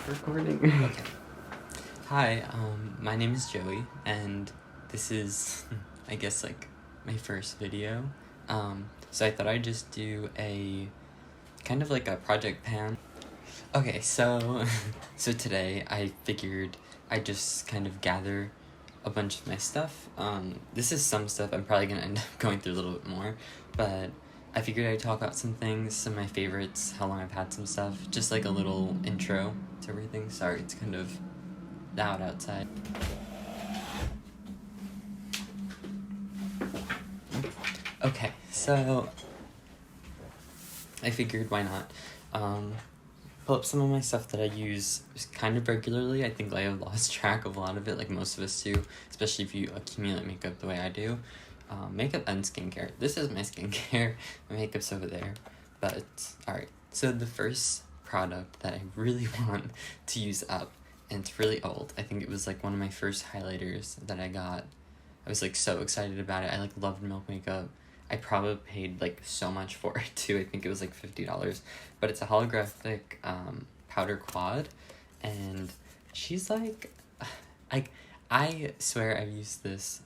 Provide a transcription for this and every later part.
Recording. Okay. Hi, my name is Joey, and this is, I guess, like, my first video. So I thought I'd just do a, kind of like a project pan. Okay, so, so today I figured I'd just kind of gather a bunch of my stuff. This is some stuff I'm probably gonna end up going through a little bit more, but I figured I'd talk about some things, some of my favorites, how long I've had some stuff, just like a little intro to everything. Sorry, it's kind of loud outside. Okay, so I figured why not pull up some of my stuff that I use kind of regularly. I think I have lost track of a lot of it, like most of us do, especially if you accumulate makeup the way I do. Makeup and skincare. This is my skincare. My makeup's over there. But, alright. So the first product that I really want to use up, and it's really old. I think it was like one of my first highlighters that I got. I was like so excited about it. I like loved Milk Makeup. I probably paid like so much for it too. I think it was like $50. But it's a holographic powder quad. And she's like, I swear I've used this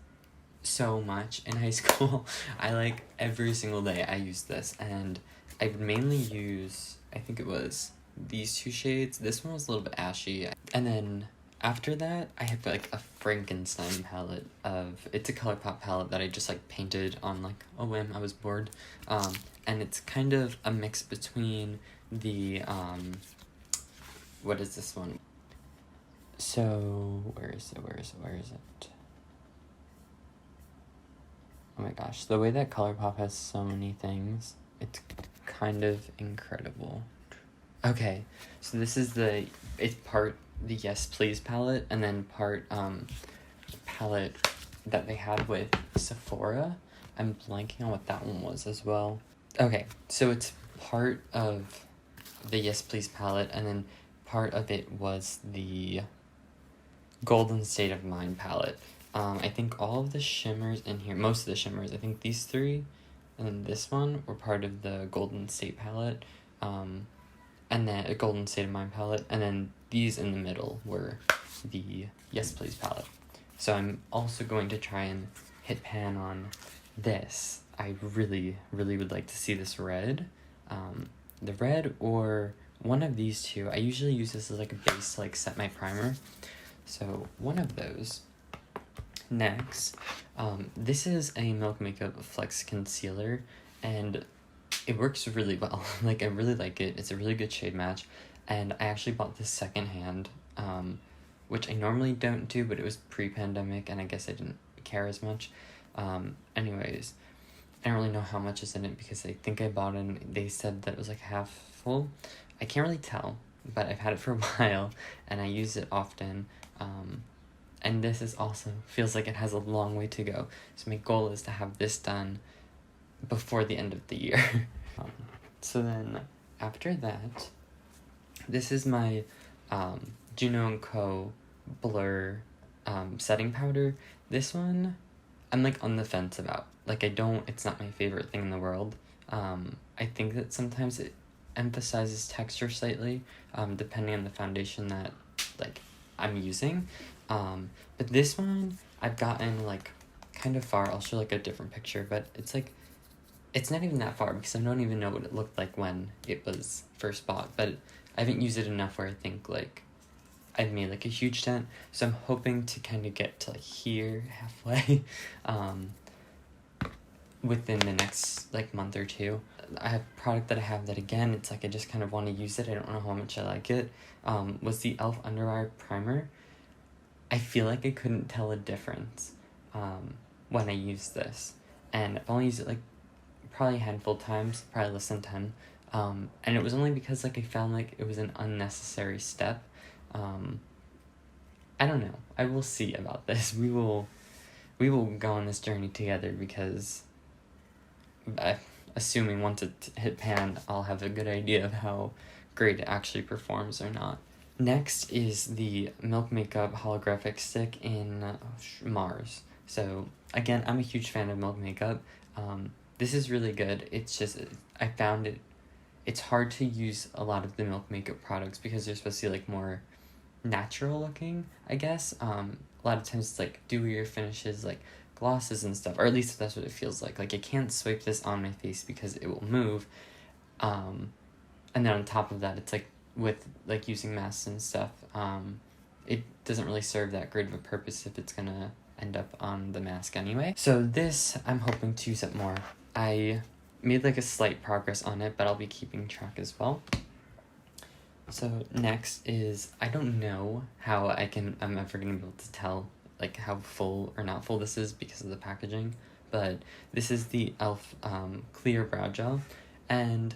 so much in high school. I like every single day I use this, and I would mainly use, I think it was these two shades. This one was a little bit ashy, and then after that I have like a Frankenstein palette of, it's a ColourPop palette that I just like painted on like a whim. I was bored, and it's kind of a mix between the what is this one? So where is it? Oh my gosh, the way that ColourPop has so many things, it's kind of incredible. Okay, so this is it's part the Yes Please palette, and then part palette that they had with Sephora. I'm blanking on what that one was as well. Okay, so it's part of the Yes Please palette, and then part of it was the Golden State of Mind palette. I think all of the shimmers in here, most of the shimmers, I think these three and then this one were part of the Golden State palette, and then a Golden State of Mind palette, and then these in the middle were the Yes Please palette. So I'm also going to try and hit pan on this. I really, really would like to see this red, the red or one of these two. I usually use this as like a base to like set my primer. So one of those. Next, this is a Milk Makeup Flex Concealer, and it works really well. Like, I really like it. It's a really good shade match, and I actually bought this secondhand, which I normally don't do, but it was pre-pandemic, and I guess I didn't care as much. Anyways, I don't really know how much is in it, because I think I bought it, and they said that it was like half full. I can't really tell, but I've had it for a while, and I use it often. And this is also, feels like it has a long way to go. So my goal is to have this done before the end of the year. So then, after that, this is my Juno Co Blur setting powder. This one, I'm like on the fence about. Like, it's not my favorite thing in the world. I think that sometimes it emphasizes texture slightly, depending on the foundation that, like, I'm using. But this one, I've gotten, like, kind of far. I'll show, like, a different picture, but it's, like, it's not even that far, because I don't even know what it looked like when it was first bought, but I haven't used it enough where I think, like, I've made, like, a huge dent, so I'm hoping to kind of get to, like, here, halfway, within the next, like, month or two. I have a product that I have that, again, it's like I just kind of want to use it. I don't know how much I like it. Was the e.l.f. Under Eye Primer. I feel like I couldn't tell a difference when I used this. And I've only used it, like, probably a handful of times, probably less than 10. And it was only because, like, I found, like, it was an unnecessary step. I don't know. I will see about this. We will go on this journey together, because assuming once it hit pan, I'll have a good idea of how great it actually performs or not. Next is the Milk Makeup Holographic Stick in Mars. So, again, I'm a huge fan of Milk Makeup. This is really good. It's just, I found it it's hard to use a lot of the Milk makeup products because they're supposed to be like more natural looking, I guess. A lot of times it's like dewier finishes, like glosses and stuff, or at least that's what it feels like. Like I can't swipe this on my face because it will move. And then on top of that, it's like with like using masks and stuff, it doesn't really serve that great of a purpose if it's gonna end up on the mask anyway. So this I'm hoping to use up more. I made like a slight progress on it, but I'll be keeping track as well. So next is, I don't know how I'm ever gonna be able to tell like how full or not full this is because of the packaging, but this is the e.l.f. Clear Brow Gel, and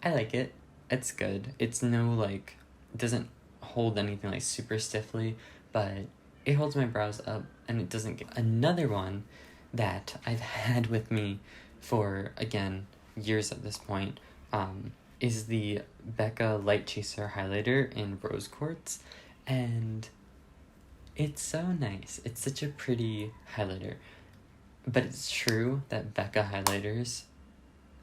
I like it. It's good. It's no like, it doesn't hold anything like super stiffly, but it holds my brows up and it doesn't get. Another one that I've had with me for, again, years at this point, is the Becca Light Chaser Highlighter in Rose Quartz, and it's so nice. It's such a pretty highlighter, but it's true that Becca highlighters,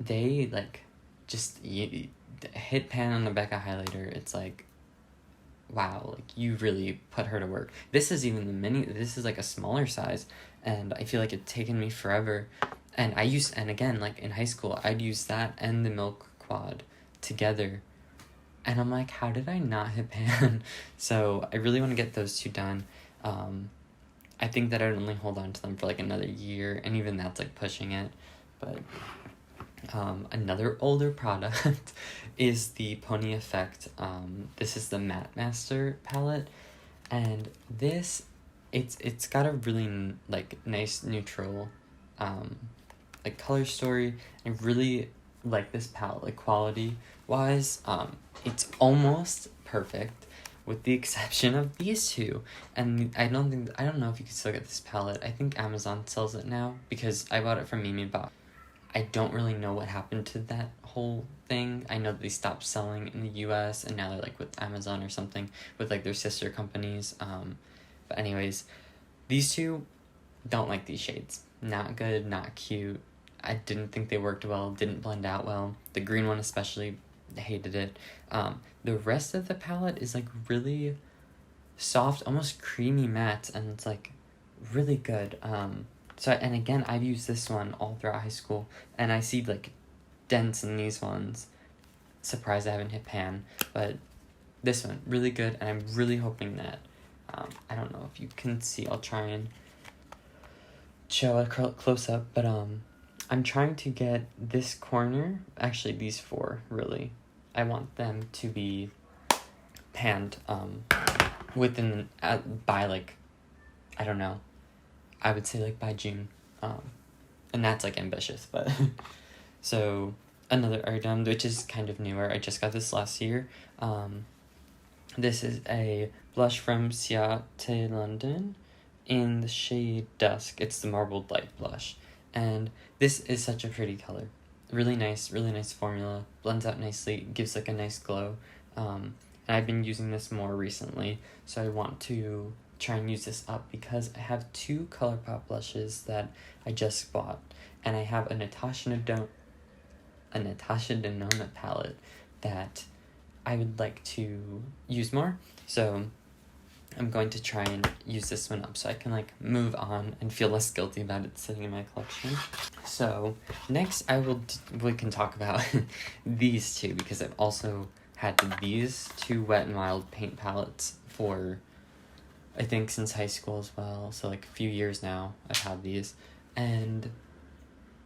they like, just you hit pan on the Becca highlighter, it's like, wow, like you really put her to work. This is even the mini, this is like a smaller size, and I feel like it's taken me forever. And and again, like in high school, I'd use that and the Milk Quad together, and I'm like, how did I not hit pan? So I really want to get those two done. I think that I'd only hold on to them for like another year, and even that's like pushing it. But another older product is the Pony Effect. This is the Matte Master palette, and this, it's got a really like nice neutral like color story. I really like this palette, like quality wise. It's almost perfect with the exception of these two, and I don't know if you can still get this palette. I think Amazon sells it now because I bought it from Mimi Box. I don't really know what happened to that whole thing. I know they stopped selling in the US and now they're like with Amazon or something with like their sister companies. But anyways, these two, don't like these shades. Not good, not cute. I didn't think they worked well, didn't blend out well. The green one especially, hated it. The rest of the palette is like really soft, almost creamy matte, and it's like really good. And again, I've used this one all throughout high school, and I see like dents in these ones. Surprised I haven't hit pan, but this one, really good, and I'm really hoping that, I don't know if you can see, I'll try and show a close up, but I'm trying to get this corner, actually these four, really, I want them to be panned, by like, I don't know, I would say like by June, and that's like ambitious, but so another item which is kind of newer, I just got this last year. This is a blush from Ciate London in the shade Dusk. It's the Marbled Light blush, and this is such a pretty color. Really nice formula, blends out nicely, gives like a nice glow, and I've been using this more recently, so I want to try and use this up because I have two ColourPop blushes that I just bought, and I have a Natasha Denona palette that I would like to use more, so I'm going to try and use this one up so I can like move on and feel less guilty about it sitting in my collection. So next we can talk about these two, because I've also had these two Wet n Wild paint palettes for, I think, since high school as well, so like a few years now I've had these, and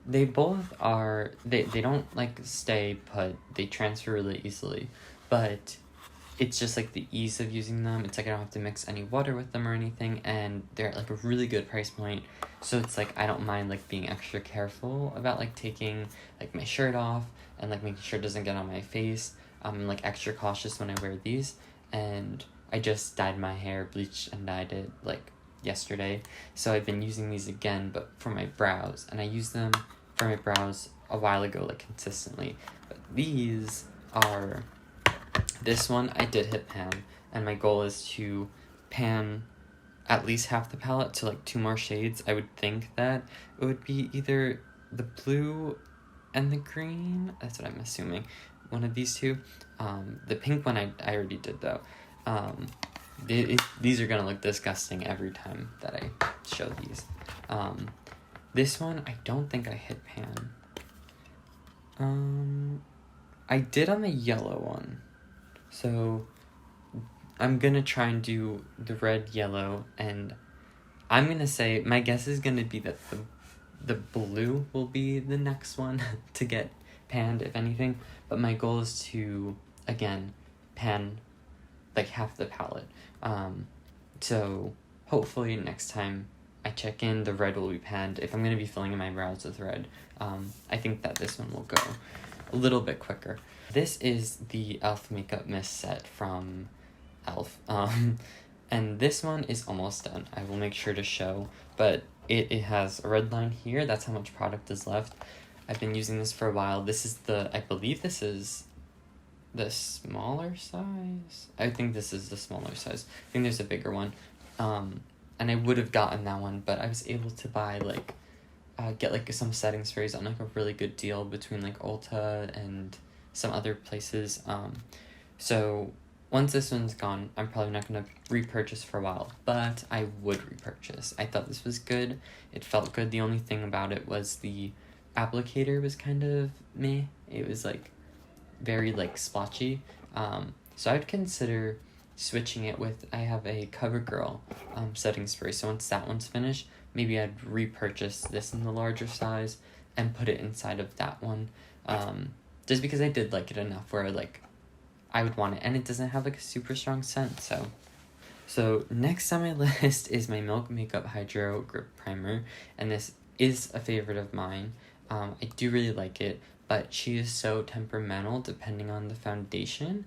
they both are, they don't like stay put, they transfer really easily, but it's just like the ease of using them. It's like I don't have to mix any water with them or anything, and they're at like a really good price point, so it's like I don't mind like being extra careful about like taking like my shirt off and like making sure it doesn't get on my face. I'm like extra cautious when I wear these, and I just dyed my hair, bleached and dyed it like yesterday, so I've been using these again, but for my brows, and I used them for my brows a while ago, like consistently. But these are, this one I did hit pan, and my goal is to pan at least half the palette to like 2 more shades. I would think that it would be either the blue and the green, that's what I'm assuming, one of these two. The pink one I already did though. These are gonna look disgusting every time that I show these. This one, I don't think I hit pan. I did on the yellow one. So I'm gonna try and do the red, yellow, and I'm gonna say, my guess is gonna be that the blue will be the next one to get panned, if anything. But my goal is to, again, pan like half the palette. So hopefully next time I check in, the red will be panned. If I'm gonna be filling in my brows with red, I think that this one will go a little bit quicker. This is the e.l.f. Makeup Mist set from e.l.f. And this one is almost done. I will make sure to show, but it has a red line here. That's how much product is left. I've been using this for a while. This is I believe this is the smaller size. I think this is the smaller size. I think there's a bigger one. And I would have gotten that one, but I was able to buy get some setting sprays on like a really good deal between like Ulta and some other places. So once this one's gone, I'm probably not gonna repurchase for a while, but I would repurchase. I thought this was good. It felt good. The only thing about it was the applicator was kind of meh. It was like very like splotchy. So I'd consider switching it with, I have a CoverGirl setting spray. So once that one's finished, maybe I'd repurchase this in the larger size and put it inside of that one. Just because I did like it enough where I would want it, and it doesn't have like a super strong scent. So next on my list is my Milk Makeup Hydro Grip Primer, and this is a favorite of mine. I do really like it, but she is so temperamental depending on the foundation.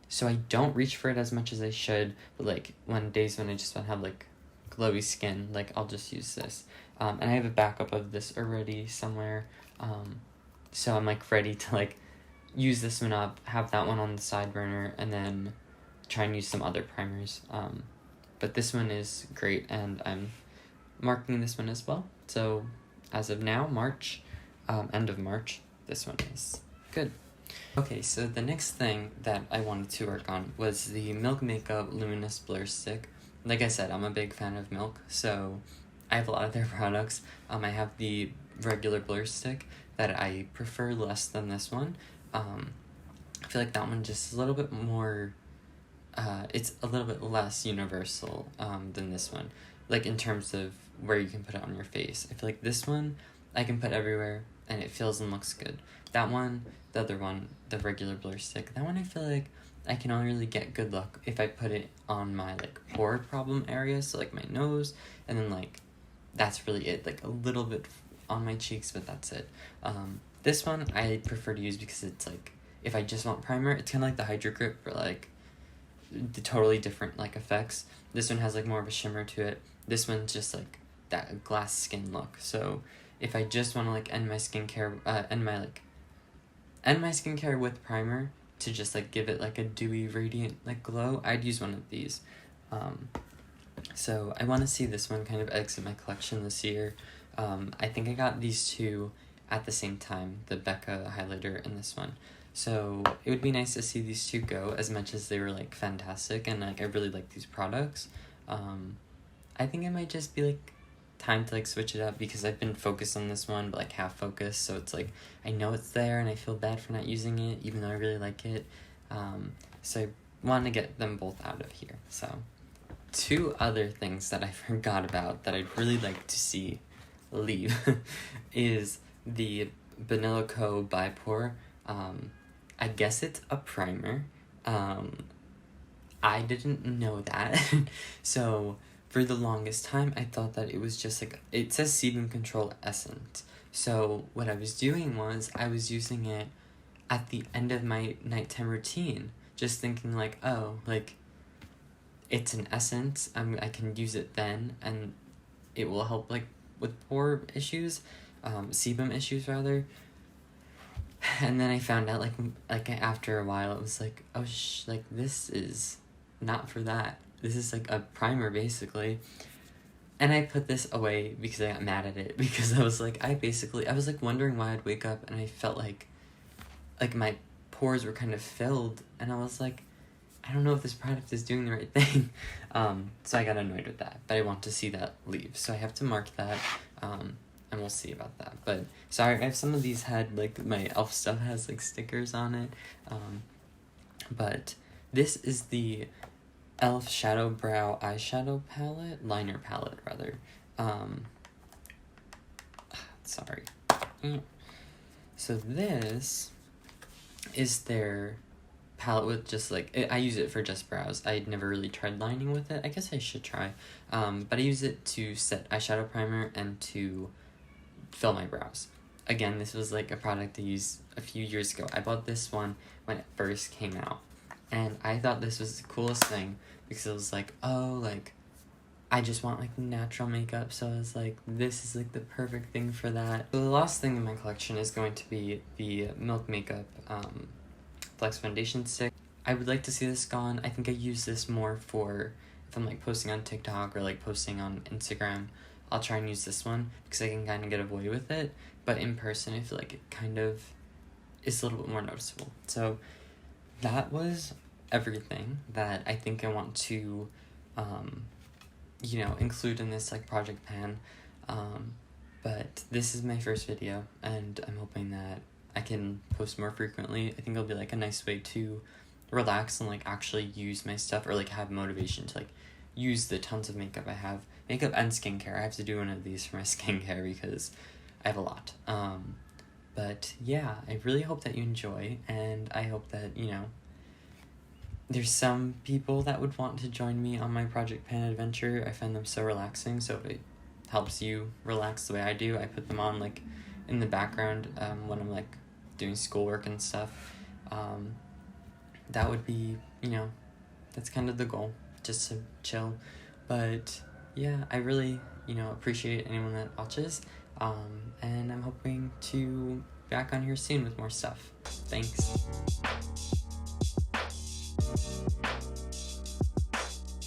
So I don't reach for it as much as I should, but like days when I just want to have like glowy skin, like I'll just use this. And I have a backup of this already somewhere. So I'm like ready to like use this one up, have that one on the side burner, and then try and use some other primers. But this one is great, and I'm marking this one as well. So as of now, March, end of March, this one is good. Okay, so the next thing that I wanted to work on was the Milk Makeup Luminous Blur Stick. Like I said, I'm a big fan of Milk, so I have a lot of their products. I have the regular blur stick that I prefer less than this one. I feel like that one just is a little bit more, it's a little bit less universal than this one. Like in terms of where you can put it on your face. I feel like this one I can put everywhere and it feels and looks good. That one, the other one, the regular blur stick, that one I feel like I can only really get good look if I put it on my like pore problem area, so like my nose, and then like that's really it, like a little bit on my cheeks, but that's it. This one I prefer to use because it's like, if I just want primer, it's kind of like the Hydro Grip, but like the totally different like effects. This one has like more of a shimmer to it. This one's just like that glass skin look. So if I just want to like end my skincare with primer to just like give it like a dewy radiant like glow, I'd use one of these. So I want to see this one kind of exit my collection this year. I think I got these two at the same time, the Becca Highlighter and this one. So it would be nice to see these two go, as much as they were like fantastic and like I really like these products. I think it might just be like time to like switch it up, because I've been focused on this one but like half focused, so it's like I know it's there and I feel bad for not using it even though I really like it. So I want to get them both out of here. So two other things that I forgot about that I'd really like to see leave is the Banila Co by Pore. I guess it's a primer. I didn't know that. So for the longest time, I thought that it was just like, it says Sebum Control Essence. So what I was doing was I was using it at the end of my nighttime routine, just thinking like, oh, like it's an essence, I can use it then and it will help like with pore issues, sebum issues rather. And then I found out like after a while it was like, oh like this is not for that. This is like a primer basically. And I put this away because I got mad at it, because I was like wondering why I'd wake up and I felt like like, my pores were kind of filled, and I was like, I don't know if this product is doing the right thing. So I got annoyed with that, but I want to see that leave. So I have to mark that, and we'll see about that. But sorry, I have some of these had, like, my e.l.f. stuff has, like, stickers on it. But this is the e.l.f. Shadow Brow Eyeshadow Palette, Liner Palette, rather. Sorry. So this is their palette with just, like, I use it for just brows. I'd never really tried lining with it. I guess I should try. But I use it to set eyeshadow primer and to fill my brows. Again, this was, like, a product I used a few years ago. I bought this one when it first came out, and I thought this was the coolest thing because it was like, oh, like, I just want, like, natural makeup, so I was like, this is, like, the perfect thing for that. So the last thing in my collection is going to be the Milk Makeup Flex Foundation Stick. I would like to see this gone. I think I use this more for if I'm, like, posting on TikTok or, like, posting on Instagram. I'll try and use this one because I can kind of get away with it, but in person I feel like it kind of is a little bit more noticeable. So that was everything that I think I want to you know, include in this, like, project pan. But this is my first video, and I'm hoping that I can post more frequently. I think it'll be, like, a nice way to relax and, like, actually use my stuff, or, like, have motivation to, like, use the tons of makeup I have. Makeup and skincare. I have to do one of these for my skincare because I have a lot. But yeah, I really hope that you enjoy, and I hope that, you know, there's some people that would want to join me on my Project Pan adventure. I find them so relaxing, so if it helps you relax the way I do, I put them on, like, in the background when I'm, like, doing schoolwork and stuff. That would be, you know, that's kind of the goal, just to chill. But yeah, I really, you know, appreciate anyone that watches, and I'm hoping to be back on here soon with more stuff. Thanks.